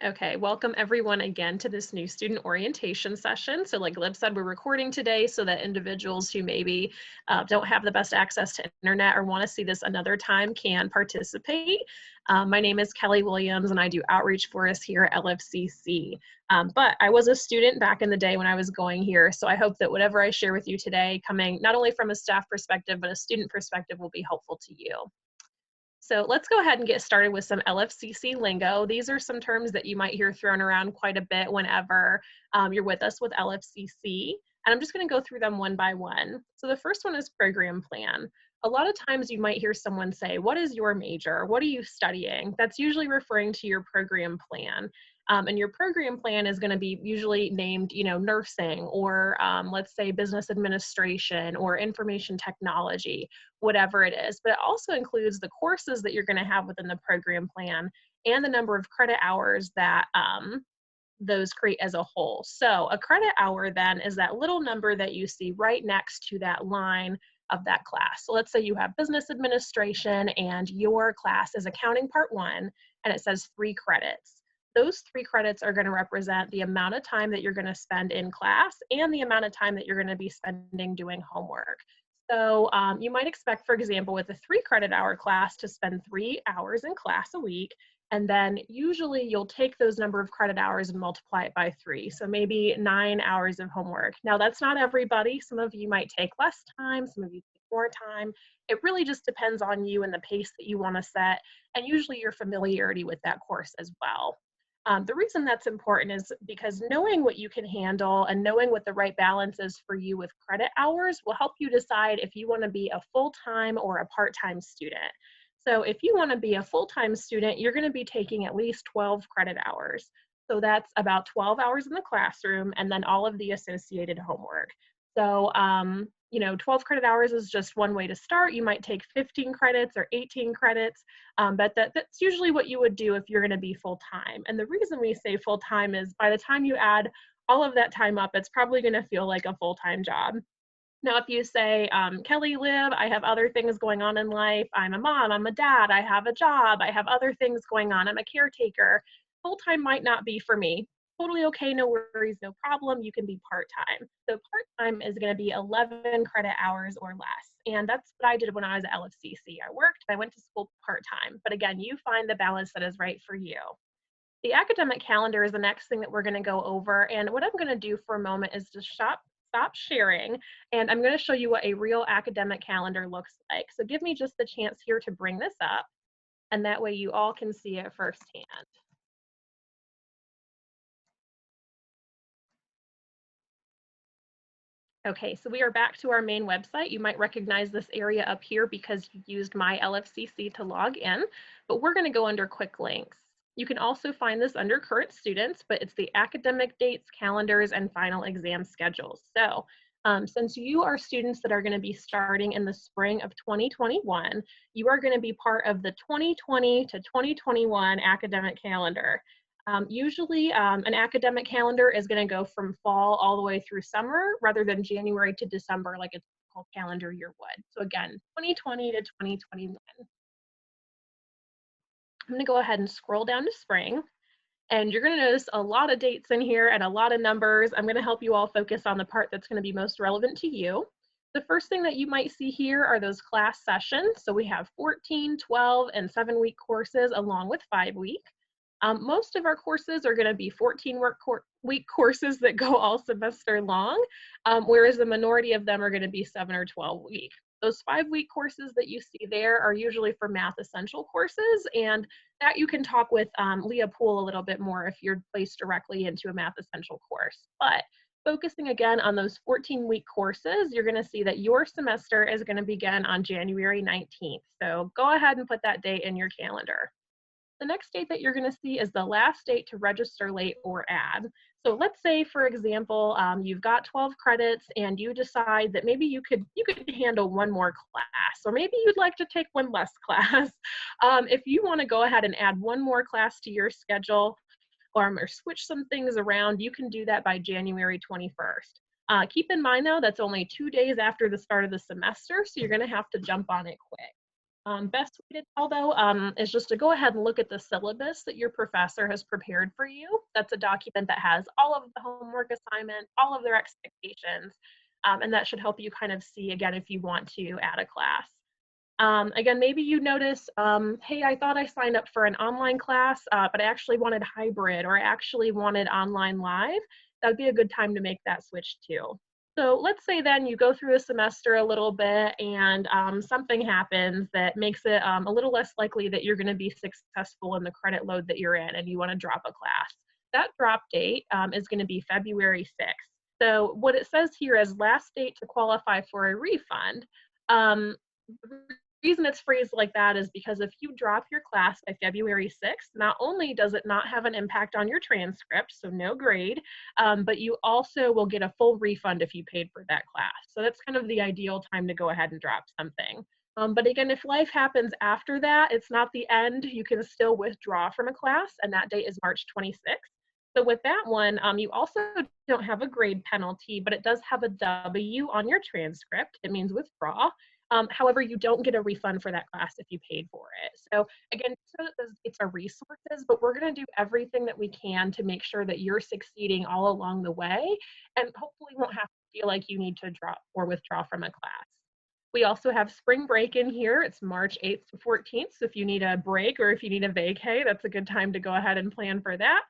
Okay, welcome everyone again to this new student orientation session. So like Lib said, we're recording today so that individuals who maybe don't have the best access to internet or want to see this another time can participate. My name is Kelly Williams and I do outreach for us here at LFCC. But I was a student back in the day when I was going here, so I hope that whatever I share with you today, coming not only from a staff perspective, but a student perspective will be helpful to you. So let's go ahead and get started with some LFCC lingo. These are some terms that you might hear thrown around quite a bit whenever you're with us with LFCC. And I'm just going to go through them one by one. So the first one is program plan. A lot of times you might hear someone say, what is your major? What are you studying? That's usually referring to your program plan. And your program plan is going to be usually named, nursing or let's say business administration or information technology, whatever it is. But it also includes the courses that you're going to have within the program plan and the number of credit hours that those create as a whole. So a credit hour then is that little number that you see right next to that line of that class. So let's say you have business administration and your class is accounting part 1 and it says 3 credits. Those 3 credits are going to represent the amount of time that you're going to spend in class and the amount of time that you're going to be spending doing homework. So you might expect, for example, with a 3 credit hour class to spend 3 hours in class a week. And then usually you'll take those number of credit hours and multiply it by 3. So maybe 9 hours of homework. Now that's not everybody. Some of you might take less time, some of you take more time. It really just depends on you and the pace that you want to set, and usually your familiarity with that course as well. The reason that's important is because knowing what you can handle and knowing what the right balance is for you with credit hours will help you decide if you want to be a full-time or a part-time student. So if you want to be a full-time student, you're going to be taking at least 12 credit hours. So that's about 12 hours in the classroom and then all of the associated homework. So, 12 credit hours is just one way to start. You might take 15 credits or 18 credits, but that's usually what you would do if you're going to be full-time. And the reason we say full-time is by the time you add all of that time up, it's probably going to feel like a full-time job. Now, if you say, Kelly, Liv, I have other things going on in life. I'm a mom, I'm a dad, I have a job, I have other things going on, I'm a caretaker. Full-time might not be for me. Totally okay, no worries, no problem. You can be part-time. So part-time is going to be 11 credit hours or less. And that's what I did when I was at LFCC. I worked, I went to school part-time. But again, you find the balance that is right for you. The academic calendar is the next thing that we're going to go over. And what I'm going to do for a moment is to stop sharing, and I'm going to show you what a real academic calendar looks like. So give me just the chance here to bring this up, and that way you all can see it firsthand. Okay, so we are back to our main website. You might recognize this area up here because you used My LFCC to log in, but we're going to go under quick links. You can also find this under current students, but it's the academic dates, calendars, and final exam schedules. So since you are students that are going to be starting in the spring of 2021, you are going to be part of the 2020 to 2021 academic calendar. Usually an academic calendar is going to go from fall all the way through summer rather than January to December like a typical calendar year would. So again, 2020 to 2021. I'm going to go ahead and scroll down to spring. And you're going to notice a lot of dates in here and a lot of numbers. I'm going to help you all focus on the part that's going to be most relevant to you. The first thing that you might see here are those class sessions. So we have 14, 12, and 7-week courses along with 5-week. Most of our courses are going to be 14-week courses that go all semester long, whereas the minority of them are going to be 7 or 12-week. Those 5-week courses that you see there are usually for math essential courses, and that you can talk with Leah Poole a little bit more if you're placed directly into a math essential course. But focusing again on those 14-week courses, you're going to see that your semester is going to begin on January 19th. So go ahead and put that date in your calendar. The next date that you're going to see is the last date to register late or add. So let's say, for example, you've got 12 credits and you decide that maybe you could handle one more class, or maybe you'd like to take one less class. If you want to go ahead and add one more class to your schedule or switch some things around, you can do that by January 21st. Keep in mind, though, that's only 2 days after the start of the semester, so you're going to have to jump on it quick. Best way to tell though is just to go ahead and look at the syllabus that your professor has prepared for you. That's a document that has all of the homework assignments, all of their expectations, and that should help you kind of see again if you want to add a class. Again, maybe you notice, hey, I thought I signed up for an online class, but I actually wanted hybrid or I actually wanted online live. That would be a good time to make that switch too. So let's say then you go through a semester a little bit and something happens that makes it a little less likely that you're going to be successful in the credit load that you're in and you want to drop a class. That drop date is going to be February 6th. So what it says here is last date to qualify for a refund. Um, reason it's phrased like that is because if you drop your class by February 6th, not only does it not have an impact on your transcript, so no grade, but you also will get a full refund if you paid for that class. So that's kind of the ideal time to go ahead and drop something. But again, if life happens after that, it's not the end. You can still withdraw from a class, and that date is March 26th. So with that one, you also don't have a grade penalty, but it does have a W on your transcript. It means withdraw. However, you don't get a refund for that class if you paid for it. So again, so it's a resources, but we're going to do everything that we can to make sure that you're succeeding all along the way, and hopefully won't have to feel like you need to drop or withdraw from a class. We also have spring break in here. It's March 8th to 14th. So if you need a break or if you need a vacay, that's a good time to go ahead and plan for that.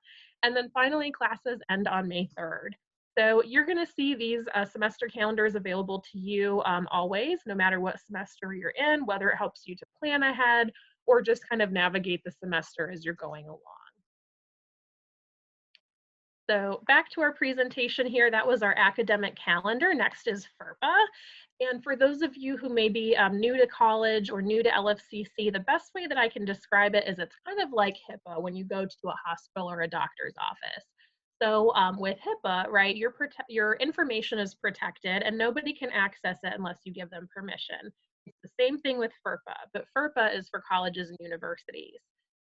And then finally, classes end on May 3rd. So you're going to see these semester calendars available to you always, no matter what semester you're in, whether it helps you to plan ahead or just kind of navigate the semester as you're going along. So back to our presentation here, that was our academic calendar. Next is FERPA. And for those of you who may be new to college or new to LFCC, the best way that I can describe it is it's kind of like HIPAA when you go to a hospital or a doctor's office. So with HIPAA, right, your information is protected and nobody can access it unless you give them permission. It's the same thing with FERPA, but FERPA is for colleges and universities.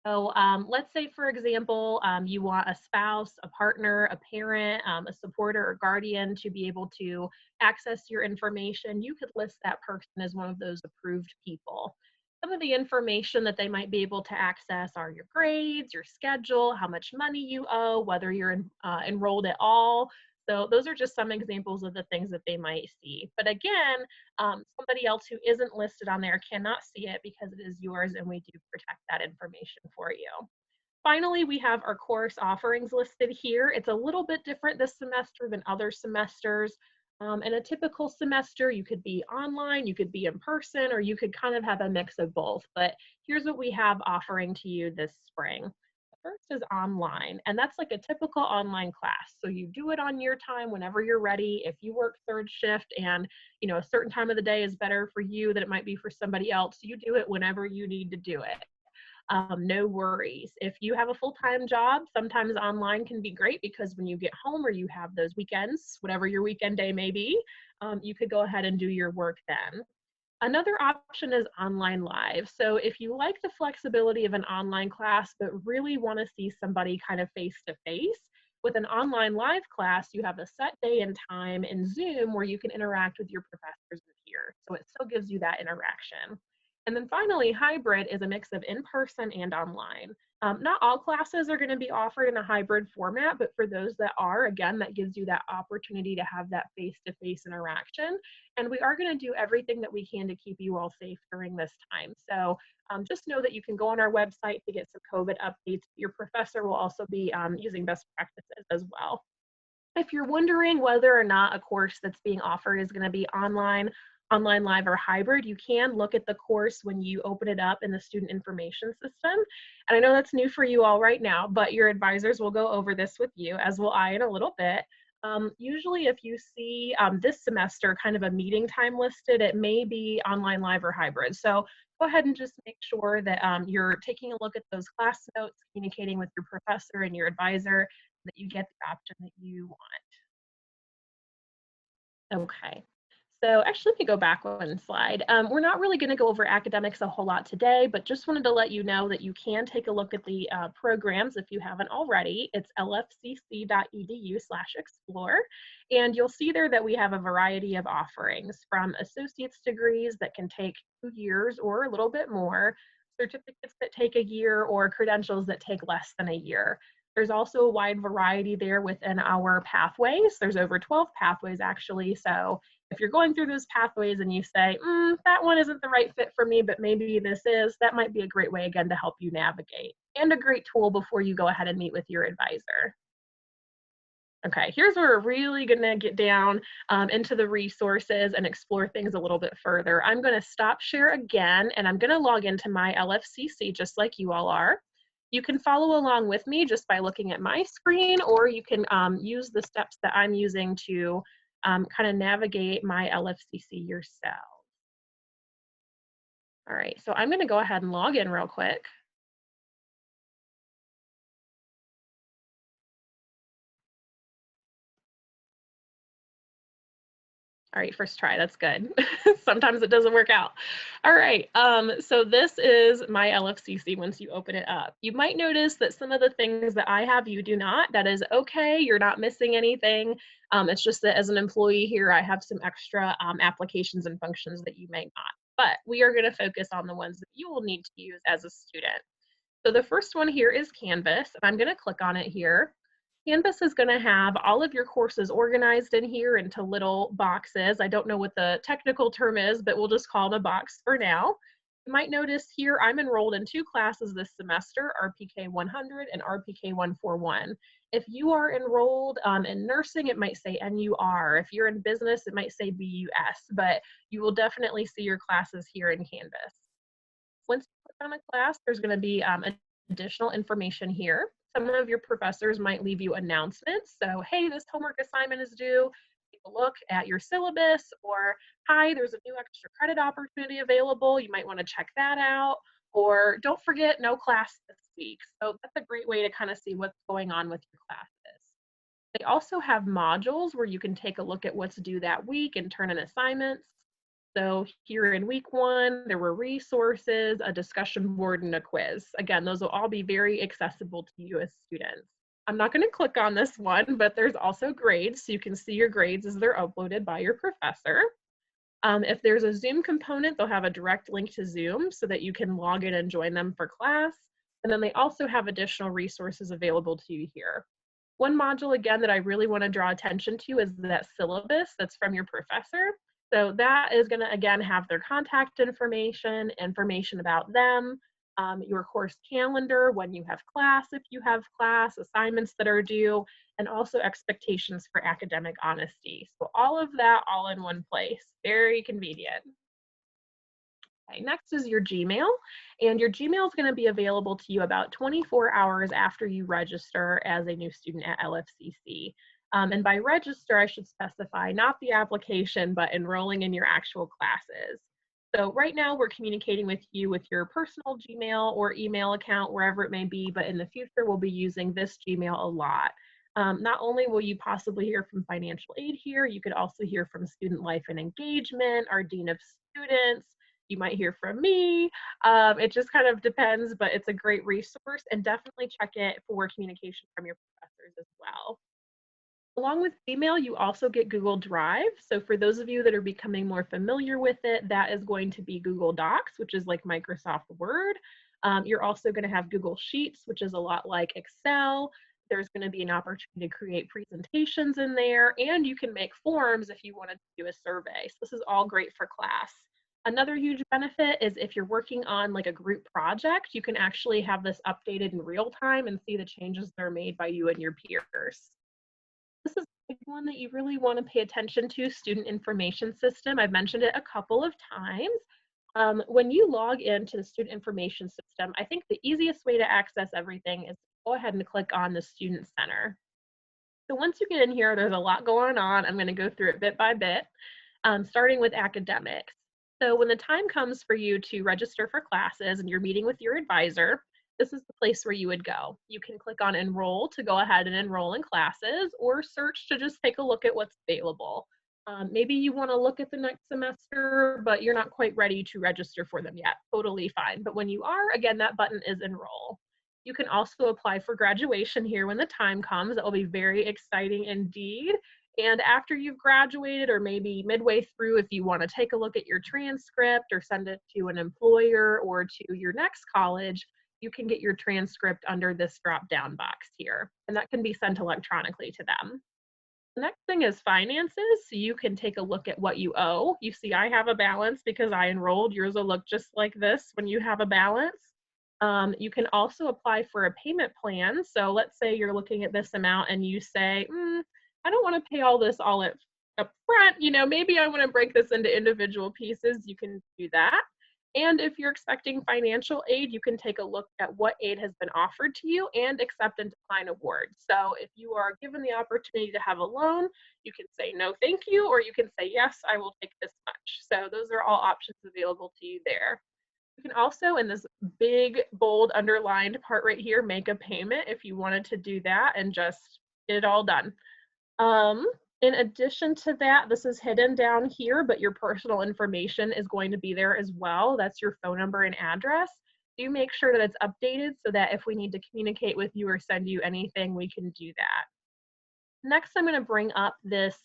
So let's say, for example, you want a spouse, a partner, a parent, a supporter or guardian to be able to access your information. You could list that person as one of those approved people. Some of the information that they might be able to access are your grades, your schedule, how much money you owe, whether you're enrolled at all. So those are just some examples of the things that they might see. But again, somebody else who isn't listed on there cannot see it because it is yours and we do protect that information for you. Finally, we have our course offerings listed here. It's a little bit different this semester than other semesters. In a typical semester, you could be online, you could be in person, or you could kind of have a mix of both. But here's what we have offering to you this spring. First is online, and that's like a typical online class. So you do it on your time whenever you're ready. If you work third shift and a certain time of the day is better for you than it might be for somebody else, you do it whenever you need to do it. No worries. If you have a full-time job, sometimes online can be great because when you get home or you have those weekends, whatever your weekend day may be, you could go ahead and do your work then. Another option is online live. So if you like the flexibility of an online class, but really want to see somebody kind of face to face, with an online live class, you have a set day and time in Zoom where you can interact with your professors here. So it still gives you that interaction. And then finally, hybrid is a mix of in-person and online. Not all classes are going to be offered in a hybrid format, but for those that are, again, that gives you that opportunity to have that face-to-face interaction. And we are going to do everything that we can to keep you all safe during this time. So just know that you can go on our website to get some COVID updates. Your professor will also be using best practices as well. If you're wondering whether or not a course that's being offered is going to be online, live, or hybrid, you can look at the course when you open it up in the student information system. And I know that's new for you all right now, but your advisors will go over this with you, as will I in a little bit. Usually if you see this semester kind of a meeting time listed, it may be online, live, or hybrid. So go ahead and just make sure that you're taking a look at those class notes, communicating with your professor and your advisor, that you get the option that you want. Okay. So actually, let me go back one slide. We're not really going to go over academics a whole lot today, but just wanted to let you know that you can take a look at the programs if you haven't already. It's lfcc.edu/explore, and you'll see there that we have a variety of offerings from associate's degrees that can take 2 years or a little bit more, certificates that take a year, or credentials that take less than a year. There's also a wide variety there within our pathways. There's over 12 pathways actually, so if you're going through those pathways and you say, that one isn't the right fit for me, but maybe this is, that might be a great way again to help you navigate, and a great tool before you go ahead and meet with your advisor. Okay, here's where we're really gonna get down into the resources and explore things a little bit further. I'm gonna stop share again, and I'm gonna log into my LFCC just like you all are. You can follow along with me just by looking at my screen, or you can use the steps that I'm using to kind of navigate my LFCC yourself. All right, so I'm gonna go ahead and log in real quick. All right, first try, that's good. Sometimes it doesn't work out. All right, so this is my LFCC once you open it up. You might notice that some of the things that I have, you do not. That is okay, you're not missing anything. It's just that as an employee here, I have some extra applications and functions that you may not. But we are gonna focus on the ones that you will need to use as a student. So the first one here is Canvas, and I'm gonna click on it here. Canvas is going to have all of your courses organized in here into little boxes. I don't know what the technical term is, but we'll just call them a box for now. You might notice here I'm enrolled in 2 classes this semester, RPK 100 and RPK 141. If you are enrolled in nursing, it might say NUR. If you're in business, it might say BUS, but you will definitely see your classes here in Canvas. Once you click on a class, there's going to be additional information here. Some of your professors might leave you announcements. So, hey, this homework assignment is due. Take a look at your syllabus, or hi, there's a new extra credit opportunity available. You might want to check that out. Or don't forget, no class this week. So that's a great way to kind of see what's going on with your classes. They also have modules where you can take a look at what's due that week and turn in assignments. So here in week 1, there were resources, a discussion board, and a quiz. Again, those will all be very accessible to you as students. I'm not going to click on this one, but there's also grades. So you can see your grades as they're uploaded by your professor. If there's a Zoom component, they'll have a direct link to Zoom so that you can log in and join them for class. And then they also have additional resources available to you here. One module, again, that I really want to draw attention to is that syllabus that's from your professor. So that is going to, again, have their contact information, information about them, your course calendar, when you have class, if you have class, assignments that are due, and also expectations for academic honesty. So all of that all in one place, very convenient. Okay, next is your Gmail, and your Gmail is going to be available to you about 24 hours after you register as a new student at LFCC. And by register, I should specify not the application, but enrolling in your actual classes. So right now we're communicating with you with your personal Gmail or email account, wherever it may be, but in the future we'll be using this Gmail a lot. Not only will you possibly hear from financial aid here, you could also hear from Student Life and Engagement, our Dean of Students. You might hear from me. It just kind of depends, but it's a great resource, and definitely check it for communication from your professors as well. Along with Gmail, you also get Google Drive. So for those of you that are becoming more familiar with it, that is going to be Google Docs, which is like Microsoft Word. You're also going to have Google Sheets, which is a lot like Excel. There's going to be an opportunity to create presentations in there, and you can make forms if you wanted to do a survey. So this is all great for class. Another huge benefit is if you're working on like a group project, you can actually have this updated in real time and see the changes that are made by you and your peers. This is a big one that you really want to pay attention to, student information system. I've mentioned it a couple of times. When you log into the student information system, I think the easiest way to access everything is to go ahead and click on the student center. So once you get in here, there's a lot going on. I'm going to go through it bit by bit, starting with academics. So when the time comes for you to register for classes and you're meeting with your advisor, this is the place where you would go. You can click on enroll to go ahead and enroll in classes, or search to just take a look at what's available. Maybe you want to look at the next semester, but you're not quite ready to register for them yet. Totally fine. But when you are, again, that button is enroll. You can also apply for graduation here when the time comes. That will be very exciting indeed. And after you've graduated, or maybe midway through, if you want to take a look at your transcript or send it to an employer or to your next college, you can get your transcript under this drop down box here. And that can be sent electronically to them. The next thing is finances. So you can take a look at what you owe. You see, I have a balance because I enrolled. Yours will look just like this when you have a balance. You can also apply for a payment plan. So let's say you're looking at this amount and you say, I don't want to pay all this all up front. Maybe I want to break this into individual pieces. You can do that. And if you're expecting financial aid, you can take a look at what aid has been offered to you and accept and decline awards. So if you are given the opportunity to have a loan, you can say no, thank you, or you can say, yes, I will take this much. So those are all options available to you there. You can also, in this big, bold, underlined part right here, make a payment if you wanted to do that and just get it all done. In addition to that, this is hidden down here, but your personal information is going to be there as well. That's your phone number and address. Do make sure that it's updated so that if we need to communicate with you or send you anything, we can do that. Next, I'm going to bring up this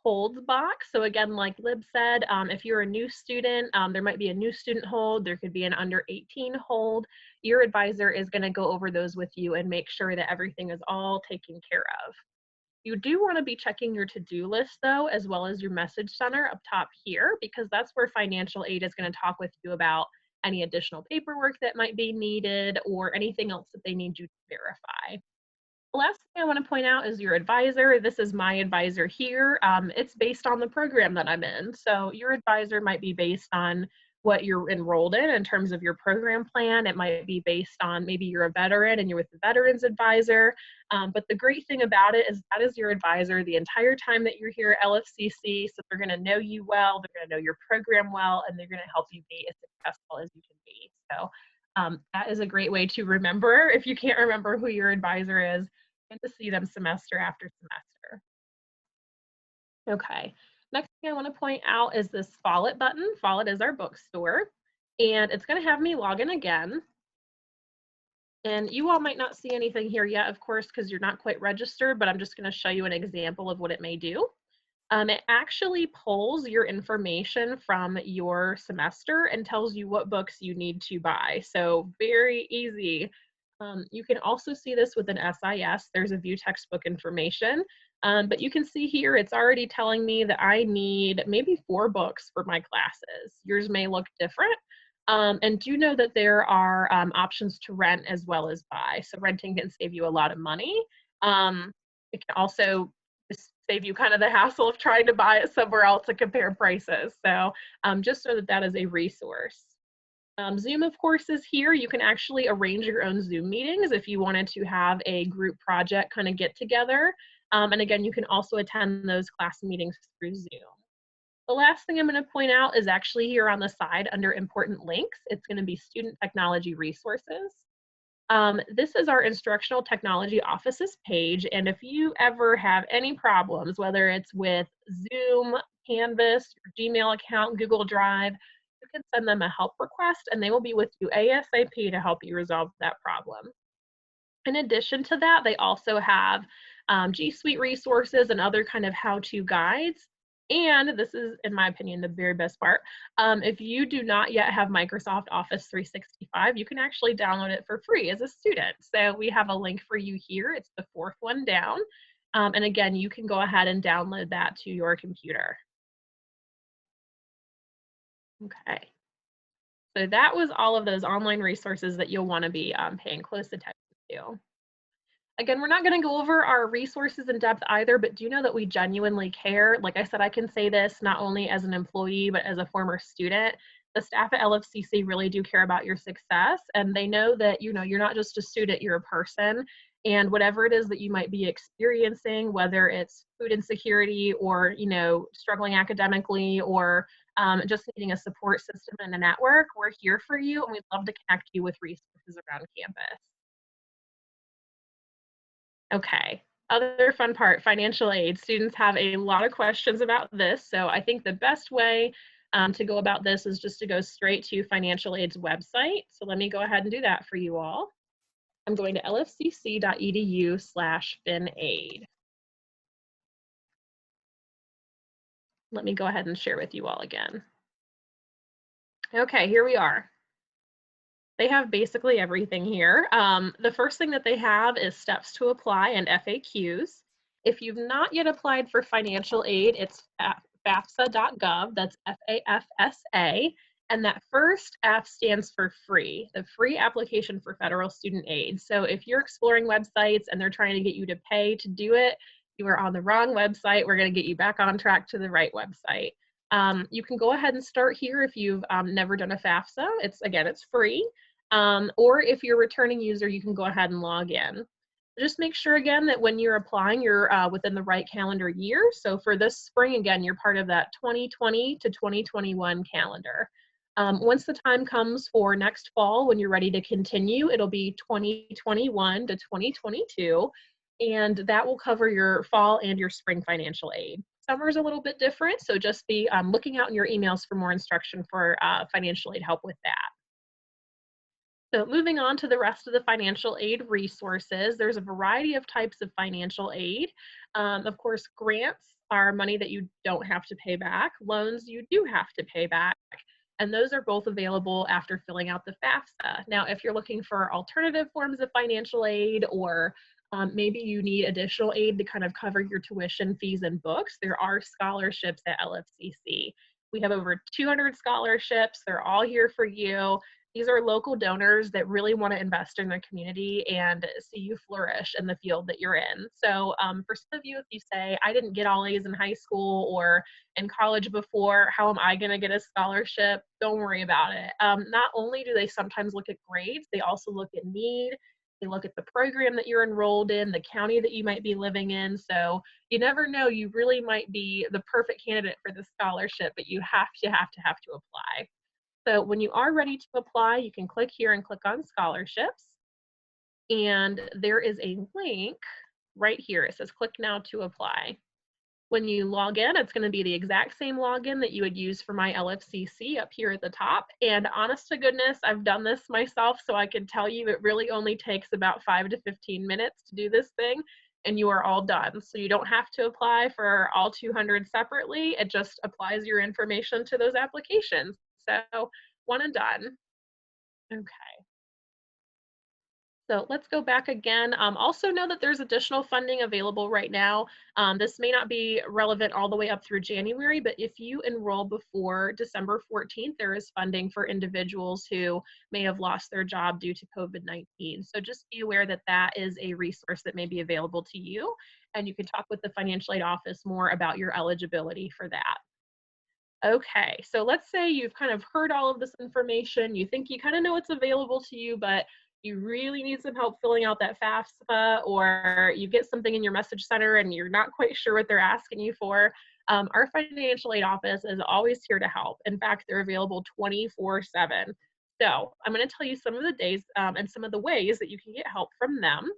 holds box. So again, like Lib said, if you're a new student, there might be a new student hold, there could be an under 18 hold. Your advisor is going to go over those with you and make sure that everything is all taken care of. You do want to be checking your to-do list though, as well as your message center up top here, because that's where financial aid is going to talk with you about any additional paperwork that might be needed or anything else that they need you to verify. The last thing I want to point out is your advisor. This is my advisor here. It's based on the program that I'm in. So your advisor might be based on what you're enrolled in terms of your program plan. It might be based on maybe you're a veteran and you're with the Veterans Advisor. But the great thing about it is that is your advisor the entire time that you're here at LFCC. So they're going to know you well, they're going to know your program well, and they're going to help you be as successful as you can be. So that is a great way to remember if you can't remember who your advisor is, and to see them semester after semester. Okay, next thing I want to point out is this Follett button. Follett is our bookstore, and it's going to have me log in again. And you all might not see anything here yet, of course, because you're not quite registered, but I'm just going to show you an example of what it may do. It actually pulls your information from your semester and tells you what books you need to buy. So very easy. You can also see this with an SIS. There's a view textbook information, but you can see here it's already telling me that I need maybe 4 books for my classes. Yours may look different. And do know that there are options to rent as well as buy. So renting can save you a lot of money. It can also just save you kind of the hassle of trying to buy it somewhere else to compare prices. So just so that that is a resource. Zoom, of course, is here. You can actually arrange your own Zoom meetings if you wanted to have a group project kind of get together. And again, you can also attend those class meetings through Zoom. The last thing I'm going to point out is actually here on the side under important links. It's going to be student technology resources. This is our Instructional Technology Offices page, and if you ever have any problems, whether it's with Zoom, Canvas, your Gmail account, Google Drive, you can send them a help request and they will be with you ASAP to help you resolve that problem. In addition to that, they also have G Suite resources and other kind of how-to guides. And this is, in my opinion, the very best part. If you do not yet have Microsoft Office 365, you can actually download it for free as a student. So we have a link for you here. It's the 4th one down. And again, you can go ahead and download that to your computer. Okay. So that was all of those online resources that you'll want to be paying close attention to. Again, we're not going to go over our resources in depth either, but do know that we genuinely care. Like I said, I can say this not only as an employee, but as a former student. The staff at LFCC really do care about your success, and they know that, you're not just a student, you're a person. And whatever it is that you might be experiencing, whether it's food insecurity or, struggling academically or just needing a support system and a network, we're here for you, and we'd love to connect you with resources around campus. Okay, other fun part, financial aid. Students have a lot of questions about this, so I think the best way to go about this is just to go straight to financial aid's website. So let me go ahead and do that for you all. I'm going to lfcc.edu/finaid. Let me go ahead and share with you all again. Okay, here we are. They have basically everything here. The first thing that they have is steps to apply and FAQs. If you've not yet applied for financial aid, it's at FAFSA.gov, that's FAFSA, and that first F stands for free, the free application for federal student aid. So if you're exploring websites and they're trying to get you to pay to do it, you are on the wrong website. We're going to get you back on track to the right website. You can go ahead and start here if you've never done a FAFSA. It's free. Or if you're a returning user, you can go ahead and log in. Just make sure again that when you're applying, you're within the right calendar year. So for this spring, again, you're part of that 2020 to 2021 calendar. Once the time comes for next fall, when you're ready to continue, it'll be 2021 to 2022, and that will cover your fall and your spring financial aid. Summer is a little bit different, so just be looking out in your emails for more instruction for financial aid help with that. So moving on to the rest of the financial aid resources, there's a variety of types of financial aid. Of course, grants are money that you don't have to pay back. Loans you do have to pay back. And those are both available after filling out the FAFSA. Now, if you're looking for alternative forms of financial aid, or maybe you need additional aid to kind of cover your tuition, fees, and books, there are scholarships at LFCC. We have over 200 scholarships. They're all here for you. These are local donors that really want to invest in their community and see you flourish in the field that you're in. So for some of you, if you say, I didn't get all A's in high school or in college before, how am I going to get a scholarship? Don't worry about it. Not only do they sometimes look at grades, they also look at need. They look at the program that you're enrolled in, the county that you might be living in. So you never know, you really might be the perfect candidate for the scholarship, but you have to apply. So when you are ready to apply, you can click here and click on scholarships. And there is a link right here. It says click now to apply. When you log in, it's going to be the exact same login that you would use for my LFCC up here at the top. And honest to goodness, I've done this myself, so I can tell you it really only takes about 5 to 15 minutes to do this thing, and you are all done. So you don't have to apply for all 200 separately. It just applies your information to those applications. So one and done. Okay. So let's go back again. Also know that there's additional funding available right now. This may not be relevant all the way up through January, but if you enroll before December 14th, there is funding for individuals who may have lost their job due to COVID-19. So just be aware that that is a resource that may be available to you, and you can talk with the financial aid office more about your eligibility for that. Okay, so let's say you've kind of heard all of this information, you think you kind of know what's available to you, but you really need some help filling out that FAFSA, or you get something in your message center and you're not quite sure what they're asking you for. Our financial aid office is always here to help. In fact, they're available 24/7. So I'm going to tell you some of the days and some of the ways that you can get help from them.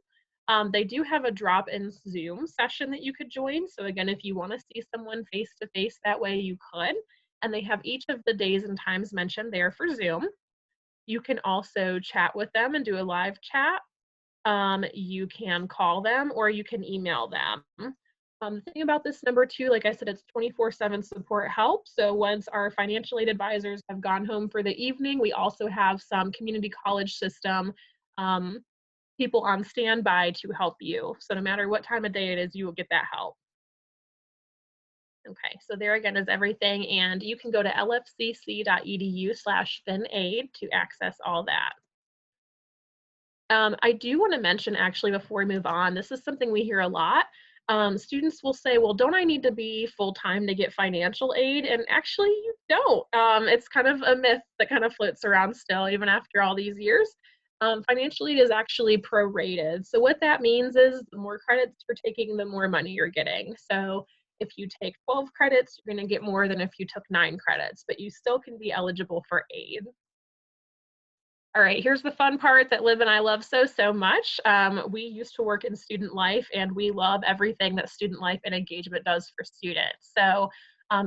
They do have a drop-in Zoom session that you could join. So again, if you want to see someone face-to-face, that way you could. And they have each of the days and times mentioned there for Zoom. You can also chat with them and do a live chat. You can call them or you can email them. The thing about this number too, like I said, it's 24/7 support help. So once our financial aid advisors have gone home for the evening, we also have some community college system people on standby to help you. So no matter what time of day it is, you will get that help. Okay, so there again is everything, and you can go to lfcc.edu/finaid to access all that. I do want to mention actually before we move on, this is something we hear a lot. Students will say, well, don't I need to be full-time to get financial aid? And actually you don't. It's kind of a myth that kind of floats around still, even after all these years. Financial aid is actually prorated. So what that means is the more credits you're taking, the more money you're getting. So if you take 12 credits, you're going to get more than if you took 9 credits, but you still can be eligible for aid. All right, here's the fun part that Liv and I love so much. We used to work in student life, and we love everything that student life and engagement does for students. So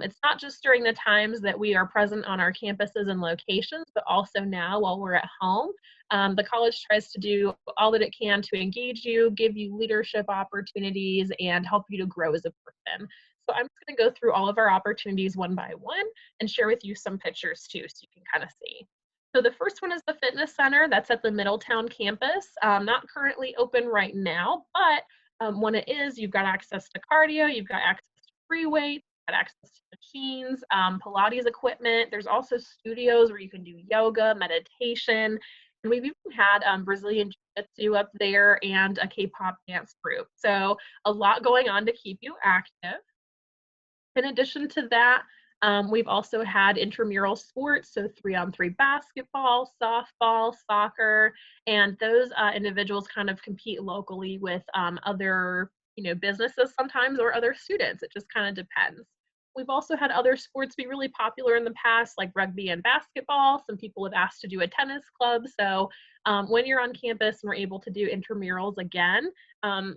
it's not just during the times that we are present on our campuses and locations, but also now while we're at home. The college tries to do all that it can to engage you, give you leadership opportunities, and help you to grow as a person. So I'm just going to go through all of our opportunities one by one and share with you some pictures too, so you can kind of see. So the first one is the fitness center. That's at the Middletown campus. Not currently open right now, but when it is, you've got access to cardio, you've got access to free weights, you've got access to machines, Pilates equipment. There's also studios where you can do yoga, meditation, and we've even had Brazilian Jiu-Jitsu up there and a K-pop dance group. So a lot going on to keep you active. In addition to that, we've also had intramural sports, so 3-on-3 basketball, softball, soccer, and those individuals kind of compete locally with other, businesses sometimes or other students. It just kind of depends. We've also had other sports be really popular in the past, like rugby and basketball. Some people have asked to do a tennis club. So when you're on campus and we're able to do intramurals again,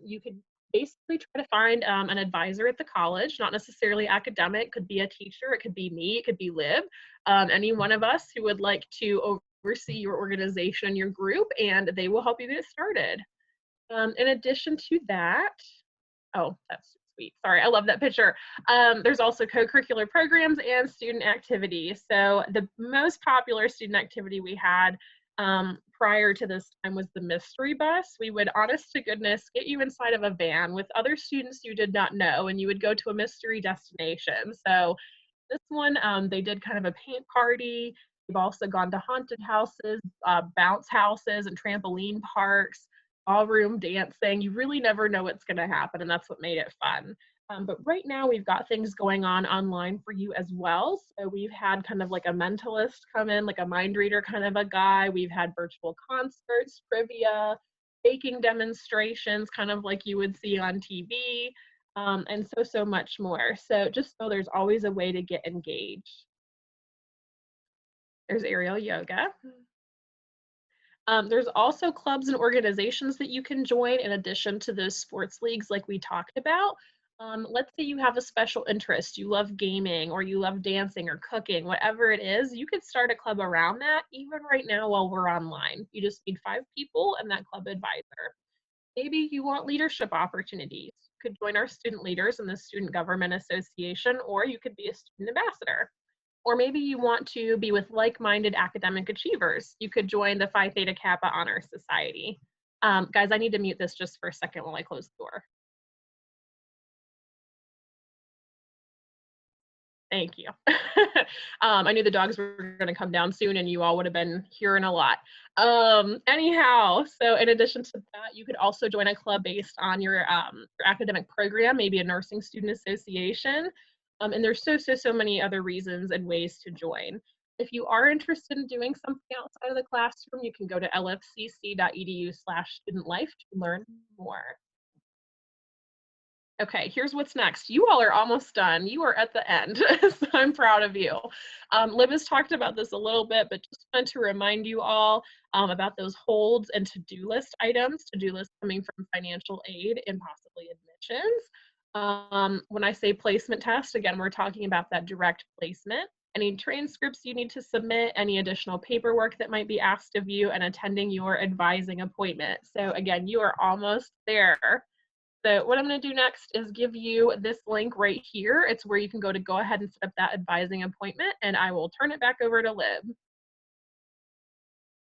you could basically try to find an advisor at the college, not necessarily academic, could be a teacher, it could be me, it could be Liv, any one of us who would like to oversee your organization, your group, and they will help you get started. In addition to that, oh, that's sweet. Sorry, I love that picture. There's also co-curricular programs and student activities. So the most popular student activity we had prior to this time was the mystery bus. We would, honest to goodness, get you inside of a van with other students you did not know, and you would go to a mystery destination. So this one, they did kind of a paint party. We've also gone to haunted houses, bounce houses, and trampoline parks, ballroom dancing. You really never know what's going to happen, and that's what made it fun. But right now, we've got things going on online for you as well. So we've had kind of like a mentalist come in, like a mind reader kind of a guy. We've had virtual concerts, trivia, baking demonstrations, kind of like you would see on TV, and so much more. So just know there's always a way to get engaged. There's aerial yoga. There's also clubs and organizations that you can join in addition to those sports leagues like we talked about. Let's say you have a special interest, you love gaming or you love dancing or cooking, whatever it is, you could start a club around that even right now while we're online. You just need 5 people and that club advisor. Maybe you want leadership opportunities. You could join our student leaders in the Student Government Association, or you could be a student ambassador. Or maybe you want to be with like-minded academic achievers. You could join the Phi Theta Kappa Honor Society. Guys, I need to mute this just for a second while I close the door. Thank you. I knew the dogs were going to come down soon and you all would have been hearing a lot. Anyhow, so in addition to that, you could also join a club based on your academic program, maybe a nursing student association. And there's so many other reasons and ways to join. If you are interested in doing something outside of the classroom, you can go to lfcc.edu/studentlife to learn more. Okay, here's what's next. You all are almost done. You are at the end, so I'm proud of you. Liv has talked about this a little bit, but just wanted to remind you all about those holds and to-do list items, to-do list coming from financial aid and possibly admissions. When I say placement test, again, we're talking about that direct placement. Any transcripts you need to submit, any additional paperwork that might be asked of you, and attending your advising appointment. So again, you are almost there. So what I'm going to do next is give you this link right here. It's where you can go ahead and set up that advising appointment, and I will turn it back over to Liv.